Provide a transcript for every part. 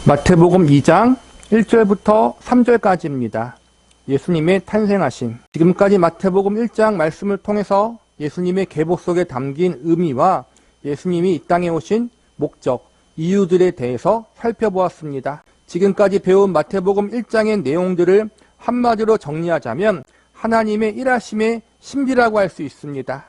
마태복음 2장 1절부터 3절까지입니다. 예수님의 탄생하심. 지금까지 마태복음 1장 말씀을 통해서 예수님의 계보 속에 담긴 의미와 예수님이 이 땅에 오신 목적, 이유들에 대해서 살펴보았습니다. 지금까지 배운 마태복음 1장의 내용들을 한마디로 정리하자면 하나님의 일하심의 신비라고 할 수 있습니다.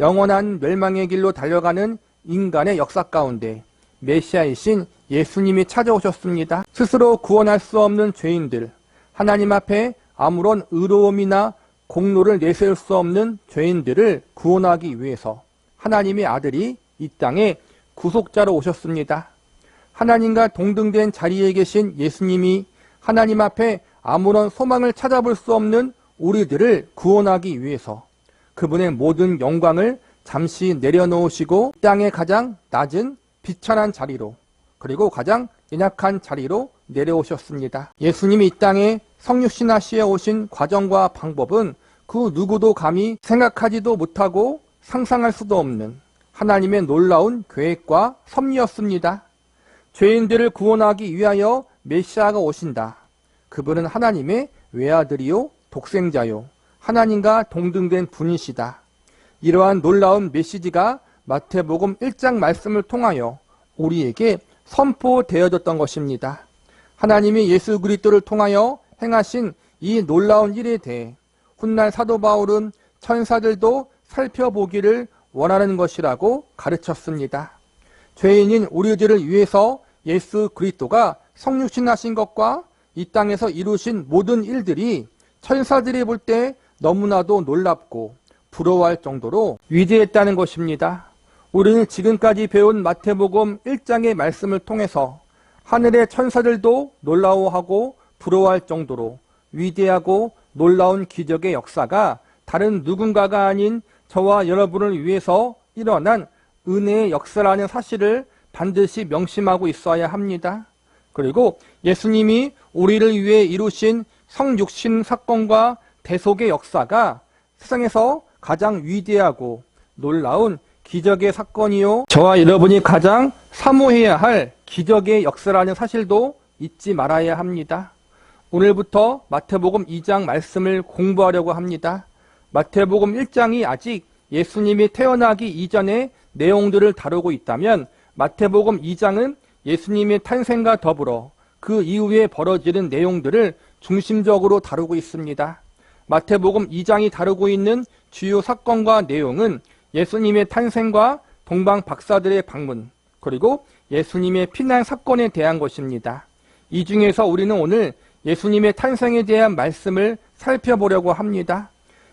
영원한 멸망의 길로 달려가는 인간의 역사 가운데 메시아이신 예수님이 찾아오셨습니다. 스스로 구원할 수 없는 죄인들, 하나님 앞에 아무런 의로움이나 공로를 내세울 수 없는 죄인들을 구원하기 위해서 하나님의 아들이 이 땅에 구속자로 오셨습니다. 하나님과 동등된 자리에 계신 예수님이 하나님 앞에 아무런 소망을 찾아볼 수 없는 우리들을 구원하기 위해서 그분의 모든 영광을 잠시 내려놓으시고 땅의 가장 낮은 비천한 자리로, 그리고 가장 연약한 자리로 내려오셨습니다. 예수님이 이 땅에 성육신하시에 오신 과정과 방법은 그 누구도 감히 생각하지도 못하고 상상할 수도 없는 하나님의 놀라운 계획과 섭리였습니다. 죄인들을 구원하기 위하여 메시아가 오신다. 그분은 하나님의 외아들이요 독생자요 하나님과 동등된 분이시다. 이러한 놀라운 메시지가 마태복음 1장 말씀을 통하여 우리에게 선포되어졌던 것입니다. 하나님이 예수 그리스도를 통하여 행하신 이 놀라운 일에 대해 훗날 사도 바울은 천사들도 살펴보기를 원하는 것이라고 가르쳤습니다. 죄인인 우리들을 위해서 예수 그리스도가 성육신하신 것과 이 땅에서 이루신 모든 일들이 천사들이 볼 때 너무나도 놀랍고 부러워할 정도로 위대했다는 것입니다. 우리는 지금까지 배운 마태복음 1장의 말씀을 통해서 하늘의 천사들도 놀라워하고 부러워할 정도로 위대하고 놀라운 기적의 역사가 다른 누군가가 아닌 저와 여러분을 위해서 일어난 은혜의 역사라는 사실을 반드시 명심하고 있어야 합니다. 그리고 예수님이 우리를 위해 이루신 성육신 사건과 대속의 역사가 세상에서 가장 위대하고 놀라운 기적의 사건이요, 저와 여러분이 가장 사모해야 할 기적의 역사라는 사실도 잊지 말아야 합니다. 오늘부터 마태복음 2장 말씀을 공부하려고 합니다. 마태복음 1장이 아직 예수님이 태어나기 이전의 내용들을 다루고 있다면 마태복음 2장은 예수님의 탄생과 더불어 그 이후에 벌어지는 내용들을 중심적으로 다루고 있습니다. 마태복음 2장이 다루고 있는 주요 사건과 내용은 예수님의 탄생과 동방 박사들의 방문, 그리고 예수님의 피난 사건에 대한 것입니다. 이 중에서 우리는 오늘 예수님의 탄생에 대한 말씀을 살펴보려고 합니다.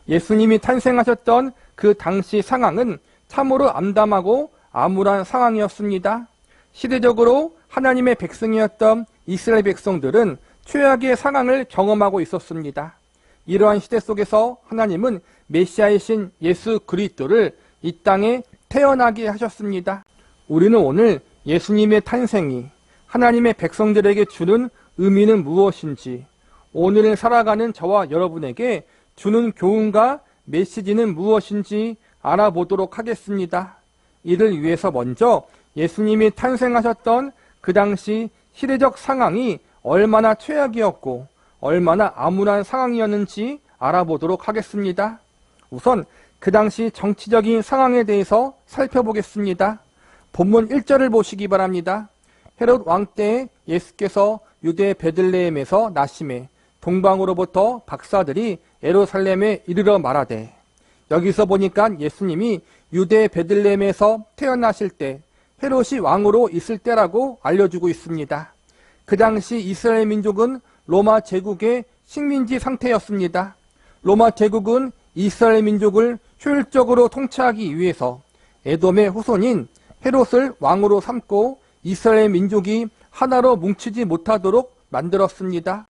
예수님이 탄생하셨던 그 당시 상황은 참으로 암담하고 암울한 상황이었습니다. 시대적으로 하나님의 백성이었던 이스라엘 백성들은 최악의 상황을 경험하고 있었습니다. 이러한 시대 속에서 하나님은 메시아이신 예수 그리스도를 이 땅에 태어나게 하셨습니다. 우리는 오늘 예수님의 탄생이 하나님의 백성들에게 주는 의미는 무엇인지, 오늘을 살아가는 저와 여러분에게 주는 교훈과 메시지는 무엇인지 알아보도록 하겠습니다. 이를 위해서 먼저 예수님이 탄생하셨던 그 당시 시대적 상황이 얼마나 최악이었고 얼마나 암울한 상황이었는지 알아보도록 하겠습니다. 우선 그 당시 정치적인 상황에 대해서 살펴보겠습니다. 본문 1절을 보시기 바랍니다. 헤롯 왕 때에 예수께서 유대 베들레헴에서 나심에 동방으로부터 박사들이 예루살렘에 이르러 말하되, 여기서 보니까 예수님이 유대 베들레헴에서 태어나실 때 헤롯이 왕으로 있을 때라고 알려주고 있습니다. 그 당시 이스라엘 민족은 로마 제국의 식민지 상태였습니다. 로마 제국은 이스라엘 민족을 효율적으로 통치하기 위해서 에돔의 후손인 헤롯을 왕으로 삼고 이스라엘 민족이 하나로 뭉치지 못하도록 만들었습니다.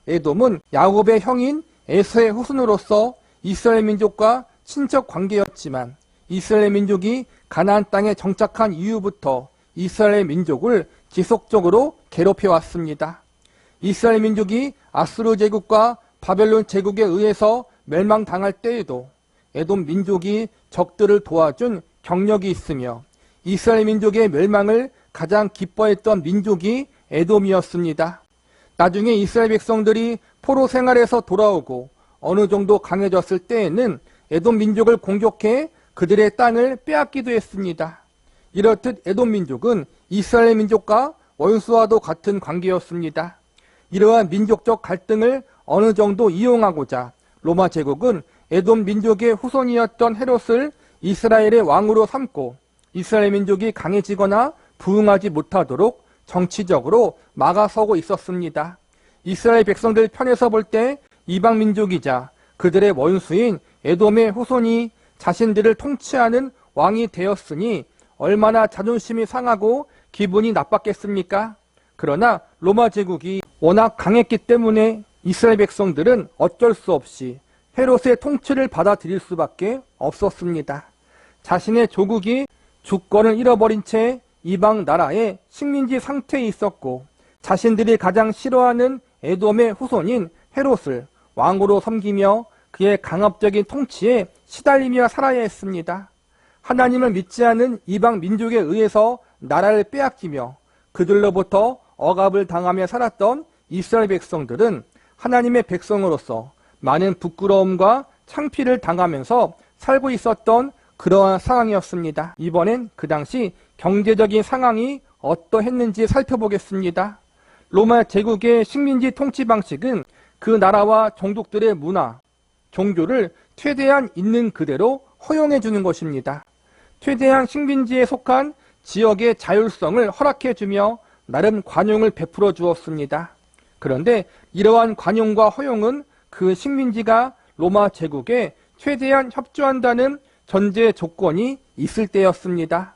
에돔은 야곱의 형인 에서의 후손으로서 이스라엘 민족과 친척 관계였지만 이스라엘 민족이 가나안 땅에 정착한 이후부터 이스라엘 민족을 지속적으로 괴롭혀왔습니다. 이스라엘 민족이 아수르 제국과 바벨론 제국에 의해서 멸망당할 때에도 에돔 민족이 적들을 도와준 경력이 있으며 이스라엘 민족의 멸망을 가장 기뻐했던 민족이 에돔이었습니다. 나중에 이스라엘 백성들이 포로 생활에서 돌아오고 어느 정도 강해졌을 때에는 에돔 민족을 공격해 그들의 땅을 빼앗기도 했습니다. 이렇듯 에돔 민족은 이스라엘 민족과 원수와도 같은 관계였습니다. 이러한 민족적 갈등을 어느 정도 이용하고자 로마 제국은 에돔 민족의 후손이었던 헤롯을 이스라엘의 왕으로 삼고 이스라엘 민족이 강해지거나 부흥하지 못하도록 정치적으로 막아서고 있었습니다. 이스라엘 백성들 편에서 볼 때 이방 민족이자 그들의 원수인 에돔의 후손이 자신들을 통치하는 왕이 되었으니 얼마나 자존심이 상하고 기분이 나빴겠습니까? 그러나 로마 제국이 워낙 강했기 때문에 이스라엘 백성들은 어쩔 수 없이 헤롯의 통치를 받아들일 수밖에 없었습니다. 자신의 조국이 주권을 잃어버린 채 이방 나라의 식민지 상태에 있었고 자신들이 가장 싫어하는 에돔의 후손인 헤롯을 왕으로 섬기며 그의 강압적인 통치에 시달리며 살아야 했습니다. 하나님을 믿지 않는 이방 민족에 의해서 나라를 빼앗기며 그들로부터 억압을 당하며 살았던 이스라엘 백성들은 하나님의 백성으로서 많은 부끄러움과 창피를 당하면서 살고 있었던 그러한 상황이었습니다. 이번엔 그 당시 경제적인 상황이 어떠했는지 살펴보겠습니다. 로마 제국의 식민지 통치 방식은 그 나라와 종족들의 문화, 종교를 최대한 있는 그대로 허용해 주는 것입니다. 최대한 식민지에 속한 지역의 자율성을 허락해 주며 나름 관용을 베풀어 주었습니다. 그런데 이러한 관용과 허용은 그 식민지가 로마 제국에 최대한 협조한다는 전제 조건이 있을 때였습니다.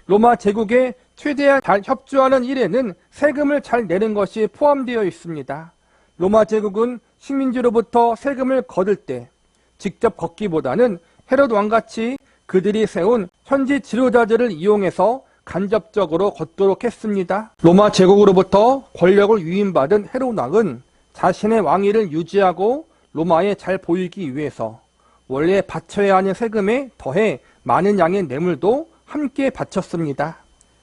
로마 제국에 최대한 잘 협조하는 일에는 세금을 잘 내는 것이 포함되어 있습니다. 로마 제국은 식민지로부터 세금을 거둘 때 직접 걷기보다는 헤롯 왕같이 그들이 세운 현지 지도자들을 이용해서 간접적으로 걷도록 했습니다. 로마 제국으로부터 권력을 위임받은 헤롯 왕은 자신의 왕위를 유지하고 로마에 잘 보이기 위해서 원래 바쳐야 하는 세금에 더해 많은 양의 뇌물도 함께 바쳤습니다.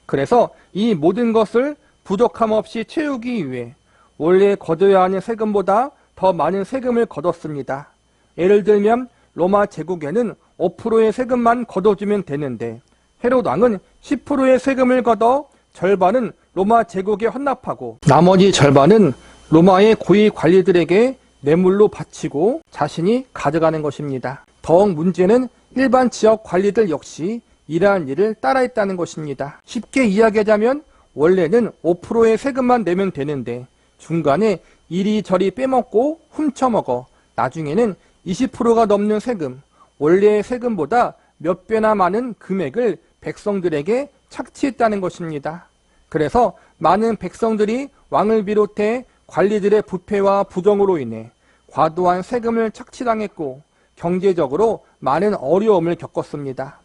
그래서 이 모든 것을 부족함 없이 채우기 위해 원래 거둬야 하는 세금보다 더 많은 세금을 거뒀습니다. 예를 들면 로마 제국에는 5%의 세금만 거둬주면 되는데 헤롯 왕은 10%의 세금을 거둬 절반은 로마 제국에 헌납하고 나머지 절반은 로마의 고위 관리들에게 뇌물로 바치고 자신이 가져가는 것입니다. 더욱 문제는 일반 지역 관리들 역시 이러한 일을 따라했다는 것입니다. 쉽게 이야기하자면 원래는 5%의 세금만 내면 되는데 중간에 이리저리 빼먹고 훔쳐먹어 나중에는 20%가 넘는 세금, 원래의 세금보다 몇 배나 많은 금액을 백성들에게 착취했다는 것입니다. 그래서 많은 백성들이 왕을 비롯해 관리들의 부패와 부정으로 인해 과도한 세금을 착취당했고 경제적으로 많은 어려움을 겪었습니다.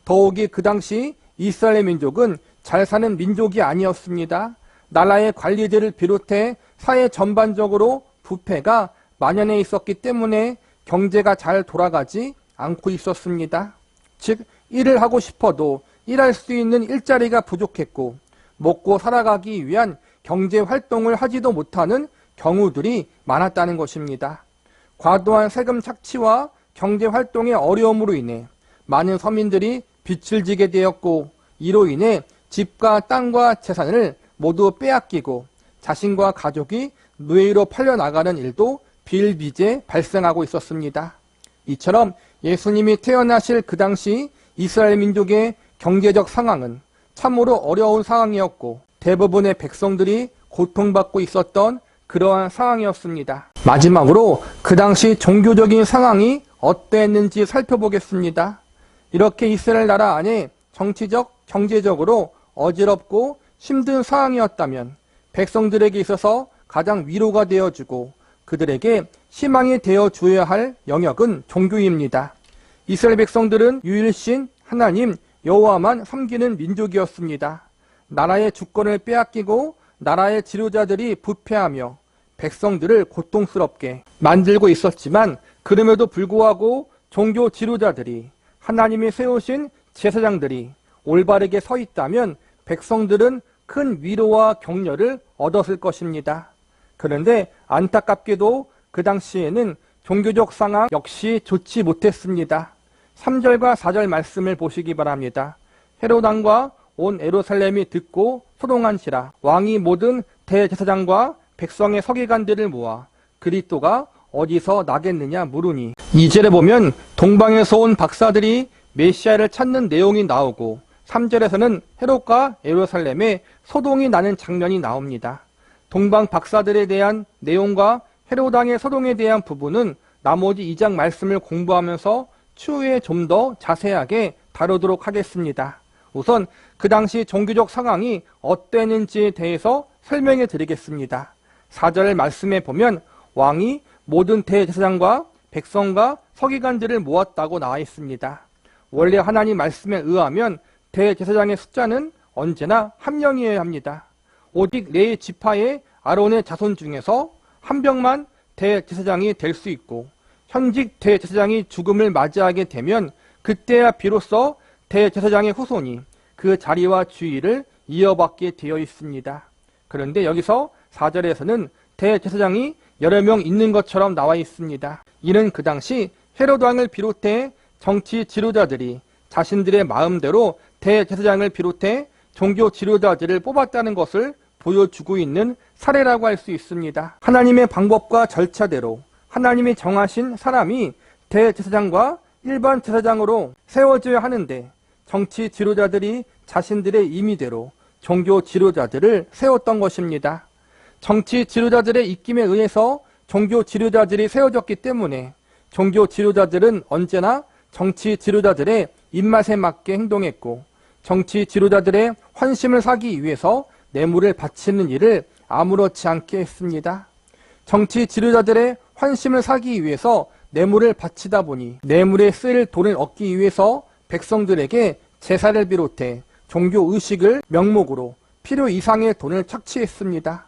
더욱이 그 당시 이스라엘 민족은 잘 사는 민족이 아니었습니다. 나라의 관리들을 비롯해 사회 전반적으로 부패가 만연해 있었기 때문에 경제가 잘 돌아가지 않고 있었습니다. 즉 일을 하고 싶어도 일할 수 있는 일자리가 부족했고 먹고 살아가기 위한 경제 활동을 하지도 못하는 경우들이 많았다는 것입니다. 과도한 세금 착취와 경제 활동의 어려움으로 인해 많은 서민들이 빚을 지게 되었고 이로 인해 집과 땅과 재산을 모두 빼앗기고 자신과 가족이 노예로 팔려나가는 일도 비일비재 발생하고 있었습니다. 이처럼 예수님이 태어나실 그 당시 이스라엘 민족의 경제적 상황은 참으로 어려운 상황이었고 대부분의 백성들이 고통받고 있었던 그러한 상황이었습니다. 마지막으로 그 당시 종교적인 상황이 어떠했는지 살펴보겠습니다. 이렇게 이스라엘 나라 안에 정치적, 경제적으로 어지럽고 힘든 상황이었다면 백성들에게 있어서 가장 위로가 되어주고 그들에게 희망이 되어줘야 할 영역은 종교입니다. 이스라엘 백성들은 유일신 하나님 여호와만 섬기는 민족이었습니다. 나라의 주권을 빼앗기고 나라의 지도자들이 부패하며 백성들을 고통스럽게 만들고 있었지만 그럼에도 불구하고 종교 지도자들이 하나님이 세우신 제사장들이 올바르게 서 있다면 백성들은 큰 위로와 격려를 얻었을 것입니다. 그런데 안타깝게도 그 당시에는 종교적 상황 역시 좋지 못했습니다. 3절과 4절 말씀을 보시기 바랍니다. 헤롯 왕과 온 예루살렘이 듣고 소동한시라. 왕이 모든 대제사장과 백성의 서기관들을 모아 그리스도가 어디서 나겠느냐 물으니. 2절에 보면 동방에서 온 박사들이 메시아를 찾는 내용이 나오고 3절에서는 헤롯과 예루살렘에 소동이 나는 장면이 나옵니다. 동방 박사들에 대한 내용과 헤롯 왕의 소동에 대한 부분은 나머지 2장 말씀을 공부하면서 추후에 좀 더 자세하게 다루도록 하겠습니다. 우선 그 당시 종교적 상황이 어땠는지에 대해서 설명해 드리겠습니다. 4절 말씀에 보면 왕이 모든 대제사장과 백성과 서기관들을 모았다고 나와 있습니다. 원래 하나님 말씀에 의하면 대제사장의 숫자는 언제나 한 명이어야 합니다. 오직 레위 지파의 아론의 자손 중에서 한 명만 대제사장이 될 수 있고 현직 대제사장이 죽음을 맞이하게 되면 그때야 비로소 대제사장의 후손이 그 자리와 주의를 이어받게 되어 있습니다. 그런데 여기서 4절에서는 대제사장이 여러 명 있는 것처럼 나와 있습니다. 이는 그 당시 헤롯 왕을 비롯해 정치 지도자들이 자신들의 마음대로 대제사장을 비롯해 종교 지도자들을 뽑았다는 것을 보여주고 있는 사례라고 할 수 있습니다. 하나님의 방법과 절차대로 하나님이 정하신 사람이 대제사장과 일반 제사장으로 세워져야 하는데 정치 지도자들이 자신들의 임의대로 종교 지도자들을 세웠던 것입니다. 정치 지도자들의 입김에 의해서 종교 지도자들이 세워졌기 때문에 종교 지도자들은 언제나 정치 지도자들의 입맛에 맞게 행동했고 정치 지도자들의 환심을 사기 위해서 뇌물을 바치는 일을 아무렇지 않게 했습니다. 정치 지도자들의 환심을 사기 위해서 뇌물을 바치다 보니 뇌물에 쓸 돈을 얻기 위해서 백성들에게 제사를 비롯해 종교 의식을 명목으로 필요 이상의 돈을 착취했습니다.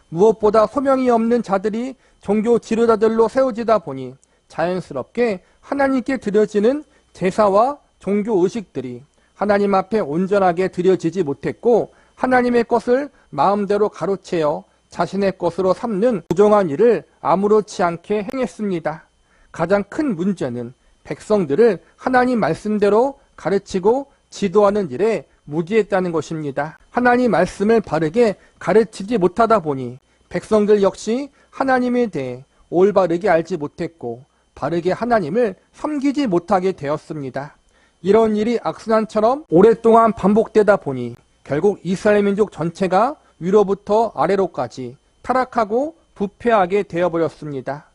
무엇보다 소명이 없는 자들이 종교 지도자들로 세워지다 보니 자연스럽게 하나님께 드려지는 제사와 종교 의식들이 하나님 앞에 온전하게 드려지지 못했고 하나님의 것을 마음대로 가로채어 자신의 것으로 삼는 부정한 일을 아무렇지 않게 행했습니다. 가장 큰 문제는 백성들을 하나님 말씀대로 가르치고 지도하는 일에 무지했다는 것입니다. 하나님 말씀을 바르게 가르치지 못하다 보니 백성들 역시 하나님에 대해 올바르게 알지 못했고 바르게 하나님을 섬기지 못하게 되었습니다. 이런 일이 악순환처럼 오랫동안 반복되다 보니 결국 이스라엘 민족 전체가 위로부터 아래로까지 타락하고 부패하게 되어버렸습니다.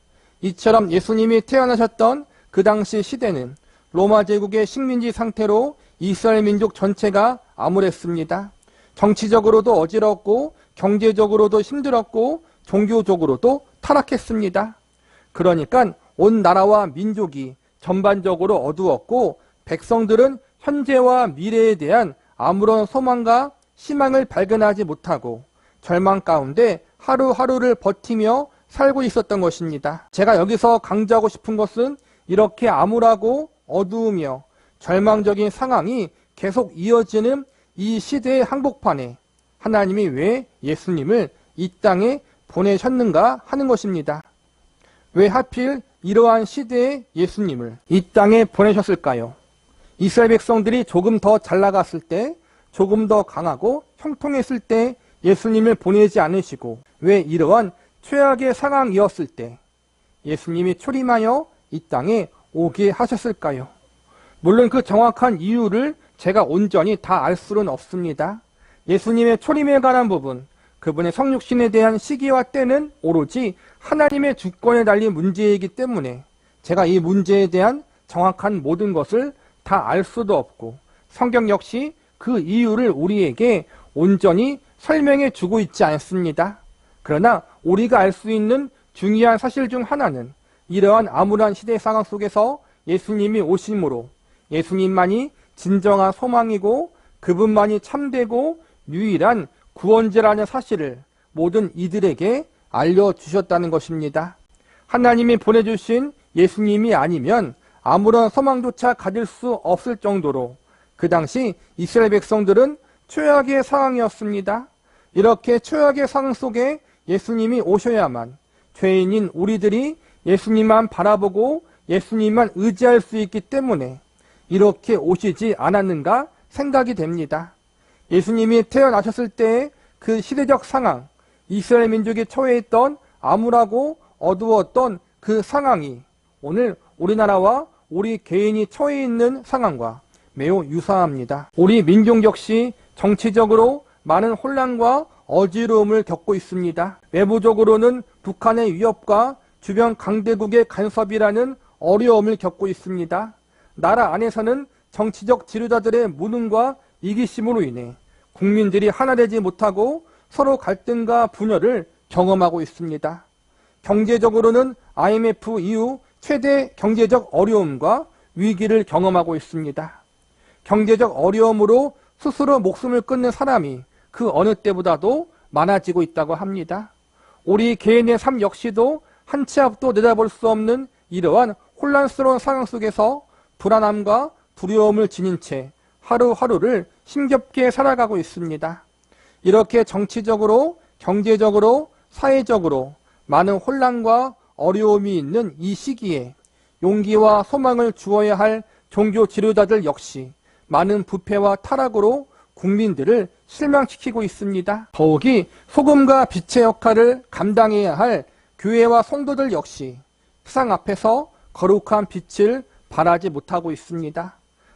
이처럼 예수님이 태어나셨던 그 당시 시대는 로마 제국의 식민지 상태로 이스라엘 민족 전체가 암울했습니다. 정치적으로도 어지럽고 경제적으로도 힘들었고 종교적으로도 타락했습니다. 그러니까 온 나라와 민족이 전반적으로 어두웠고 백성들은 현재와 미래에 대한 아무런 소망과 희망을 발견하지 못하고 절망 가운데 하루하루를 버티며 살고 있었던 것입니다. 제가 여기서 강조하고 싶은 것은 이렇게 암울하고 어두우며 절망적인 상황이 계속 이어지는 이 시대의 한복판에 하나님이 왜 예수님을 이 땅에 보내셨는가 하는 것입니다. 왜 하필 이러한 시대에 예수님을 이 땅에 보내셨을까요? 이스라엘 백성들이 조금 더 잘 나갔을 때, 조금 더 강하고 형통했을 때 예수님을 보내지 않으시고 왜 이러한 최악의 상황이었을 때 예수님이 초림하여 이 땅에 오게 하셨을까요? 물론 그 정확한 이유를 제가 온전히 다 알 수는 없습니다. 예수님의 초림에 관한 부분, 그분의 성육신에 대한 시기와 때는 오로지 하나님의 주권에 달린 문제이기 때문에 제가 이 문제에 대한 정확한 모든 것을 다 알 수도 없고 성경 역시 그 이유를 우리에게 온전히 설명해 주고 있지 않습니다. 그러나 우리가 알 수 있는 중요한 사실 중 하나는 이러한 암울한 시대 상황 속에서 예수님이 오심으로 예수님만이 진정한 소망이고 그분만이 참되고 유일한 구원자라는 사실을 모든 이들에게 알려주셨다는 것입니다. 하나님이 보내주신 예수님이 아니면 아무런 소망조차 가질 수 없을 정도로 그 당시 이스라엘 백성들은 최악의 상황이었습니다. 이렇게 최악의 상황 속에 예수님이 오셔야만 죄인인 우리들이 예수님만 바라보고 예수님만 의지할 수 있기 때문에 이렇게 오시지 않았는가 생각이 됩니다. 예수님이 태어나셨을 때의 그 시대적 상황, 이스라엘 민족이 처해 있던 암울하고 어두웠던 그 상황이 오늘 우리나라와 우리 개인이 처해 있는 상황과 매우 유사합니다. 우리 민족 역시 정치적으로 많은 혼란과 어지러움을 겪고 있습니다. 외부적으로는 북한의 위협과 주변 강대국의 간섭이라는 어려움을 겪고 있습니다. 나라 안에서는 정치적 지도자들의 무능과 이기심으로 인해 국민들이 하나 되지 못하고 서로 갈등과 분열을 경험하고 있습니다. 경제적으로는 IMF 이후 최대 경제적 어려움과 위기를 경험하고 있습니다. 경제적 어려움으로 스스로 목숨을 끊는 사람이 그 어느 때보다도 많아지고 있다고 합니다. 우리 개인의 삶 역시도 한 치 앞도 내다볼 수 없는 이러한 혼란스러운 상황 속에서 불안함과 두려움을 지닌 채 하루하루를 힘겹게 살아가고 있습니다. 이렇게 정치적으로, 경제적으로, 사회적으로 많은 혼란과 어려움이 있는 이 시기에 용기와 소망을 주어야 할 종교 지도자들 역시 많은 부패와 타락으로 국민들을 실망시키고 있습니다. 더욱이 소금과 빛의 역할을 감당해야 할 교회와 성도들 역시 세상 앞에서 거룩한 빛을 발하지 못하고 있습니다.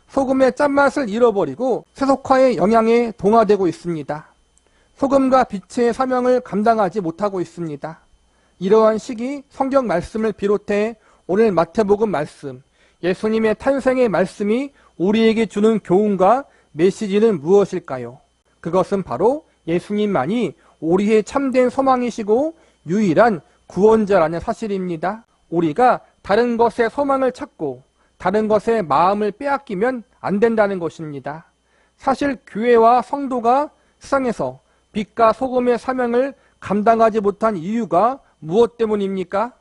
소금의 짠맛을 잃어버리고 세속화의 영향에 동화되고 있습니다. 소금과 빛의 사명을 감당하지 못하고 있습니다. 이러한 시기 성경 말씀을 비롯해 오늘 마태복음 말씀, 예수님의 탄생의 말씀이 우리에게 주는 교훈과 메시지는 무엇일까요? 그것은 바로 예수님만이 우리의 참된 소망이시고 유일한 구원자라는 사실입니다. 우리가 다른 것에 소망을 찾고 다른 것에 마음을 빼앗기면 안 된다는 것입니다. 사실 교회와 성도가 세상에서 빛과 소금의 사명을 감당하지 못한 이유가 무엇 때문입니까?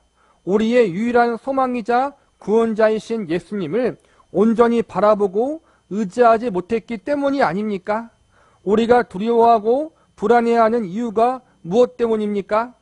우리의 유일한 소망이자 구원자이신 예수님을 온전히 바라보고 의지하지 못했기 때문이 아닙니까? 우리가 두려워하고 불안해하는 이유가 무엇 때문입니까?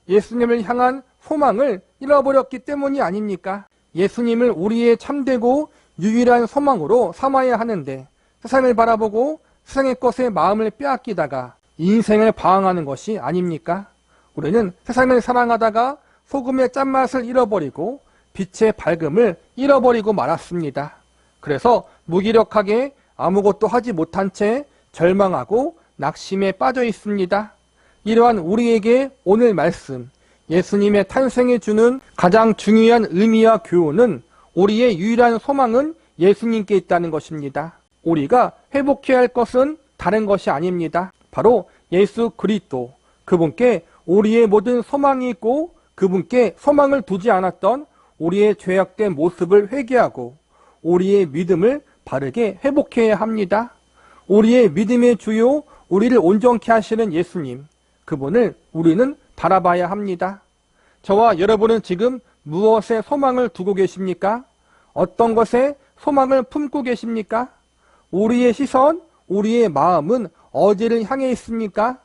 예수님을 향한 소망을 잃어버렸기 때문이 아닙니까? 예수님을 우리의 참되고 유일한 소망으로 삼아야 하는데 세상을 바라보고 세상의 것에 마음을 빼앗기다가 인생을 방황하는 것이 아닙니까? 우리는 세상을 사랑하다가 소금의 짠맛을 잃어버리고 빛의 밝음을 잃어버리고 말았습니다. 그래서 무기력하게 아무것도 하지 못한 채 절망하고 낙심에 빠져 있습니다. 이러한 우리에게 오늘 말씀, 예수님의 탄생에 주는 가장 중요한 의미와 교훈은 우리의 유일한 소망은 예수님께 있다는 것입니다. 우리가 회복해야 할 것은 다른 것이 아닙니다. 바로 예수 그리스도, 그분께 우리의 모든 소망이 있고 그분께 소망을 두지 않았던 우리의 죄악된 모습을 회개하고 우리의 믿음을 바르게 회복해야 합니다. 우리의 믿음의 주요, 우리를 온전케 하시는 예수님, 그분을 우리는 바라봐야 합니다. 저와 여러분은 지금 무엇에 소망을 두고 계십니까? 어떤 것에 소망을 품고 계십니까? 우리의 시선, 우리의 마음은 어디를 향해 있습니까?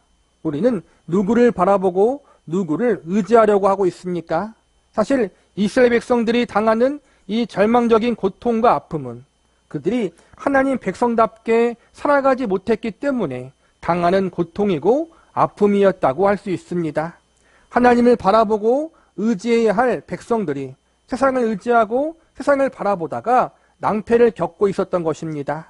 우리는 누구를 바라보고 누구를 의지하려고 하고 있습니까? 사실 이스라엘 백성들이 당하는 이 절망적인 고통과 아픔은 그들이 하나님 백성답게 살아가지 못했기 때문에 당하는 고통이고 아픔이었다고 할 수 있습니다. 하나님을 바라보고 의지해야 할 백성들이 세상을 의지하고 세상을 바라보다가 낭패를 겪고 있었던 것입니다.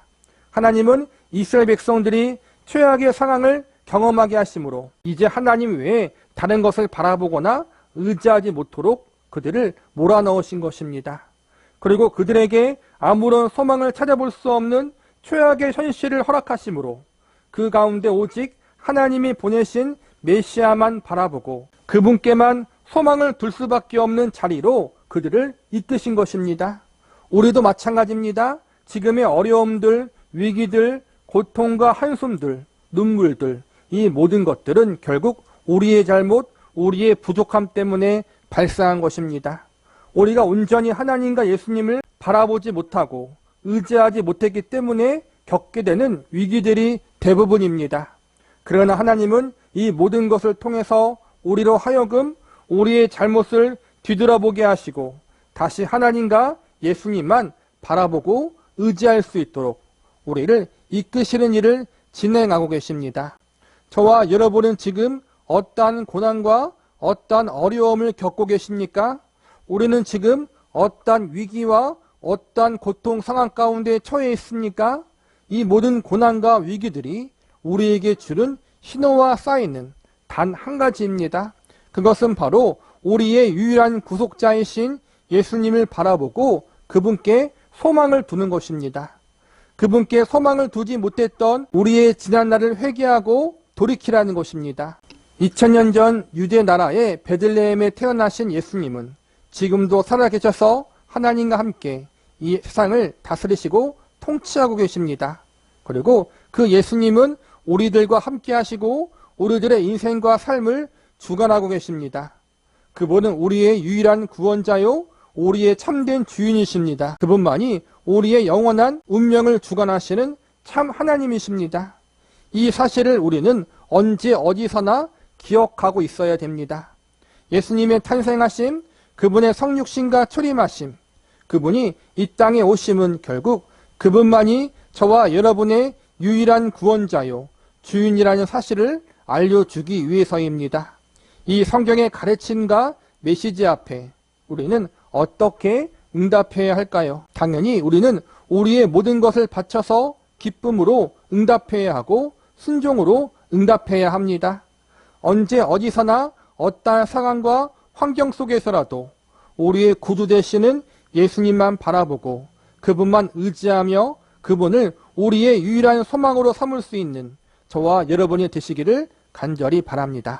하나님은 이스라엘 백성들이 최악의 상황을 경험하게 하심으로 이제 하나님 외에 다른 것을 바라보거나 의지하지 못도록 그들을 몰아넣으신 것입니다. 그리고 그들에게 아무런 소망을 찾아볼 수 없는 최악의 현실을 허락하심으로 그 가운데 오직 하나님이 보내신 메시아만 바라보고 그분께만 소망을 둘 수밖에 없는 자리로 그들을 이끄신 것입니다. 우리도 마찬가지입니다. 지금의 어려움들, 위기들, 고통과 한숨들, 눈물들, 이 모든 것들은 결국 우리의 잘못, 우리의 부족함 때문에 발생한 것입니다. 우리가 온전히 하나님과 예수님을 바라보지 못하고 의지하지 못했기 때문에 겪게 되는 위기들이 대부분입니다. 그러나 하나님은 이 모든 것을 통해서 우리로 하여금 우리의 잘못을 뒤돌아보게 하시고 다시 하나님과 예수님만 바라보고 의지할 수 있도록 우리를 이끄시는 일을 진행하고 계십니다. 저와 여러분은 지금 어떠한 고난과 어떠한 어려움을 겪고 계십니까? 우리는 지금 어떠한 위기와 어떠한 고통 상황 가운데 처해 있습니까? 이 모든 고난과 위기들이 우리에게 주는 신호와 사인은 단 한 가지입니다. 그것은 바로 우리의 유일한 구속자이신 예수님을 바라보고 그분께 소망을 두는 것입니다. 그분께 소망을 두지 못했던 우리의 지난날을 회개하고 돌이키라는 것입니다. 2000년 전 유대 나라의 베들레헴에 태어나신 예수님은 지금도 살아계셔서 하나님과 함께 이 세상을 다스리시고 통치하고 계십니다. 그리고 그 예수님은 우리들과 함께 하시고 우리들의 인생과 삶을 주관하고 계십니다. 그분은 우리의 유일한 구원자요 우리의 참된 주인이십니다. 그분만이 우리의 영원한 운명을 주관하시는 참 하나님이십니다. 이 사실을 우리는 언제 어디서나 기억하고 있어야 됩니다. 예수님의 탄생하심, 그분의 성육신과 초림하심, 그분이 이 땅에 오심은 결국 그분만이 저와 여러분의 유일한 구원자요 주인이라는 사실을 알려주기 위해서입니다. 이 성경의 가르침과 메시지 앞에 우리는 어떻게 응답해야 할까요? 당연히 우리는 우리의 모든 것을 바쳐서 기쁨으로 응답해야 하고 순종으로 응답해야 합니다. 언제 어디서나 어떠한 상황과 환경 속에서라도 우리의 구주 되시는 예수님만 바라보고 그분만 의지하며 그분을 우리의 유일한 소망으로 삼을 수 있는 저와 여러분이 되시기를 간절히 바랍니다.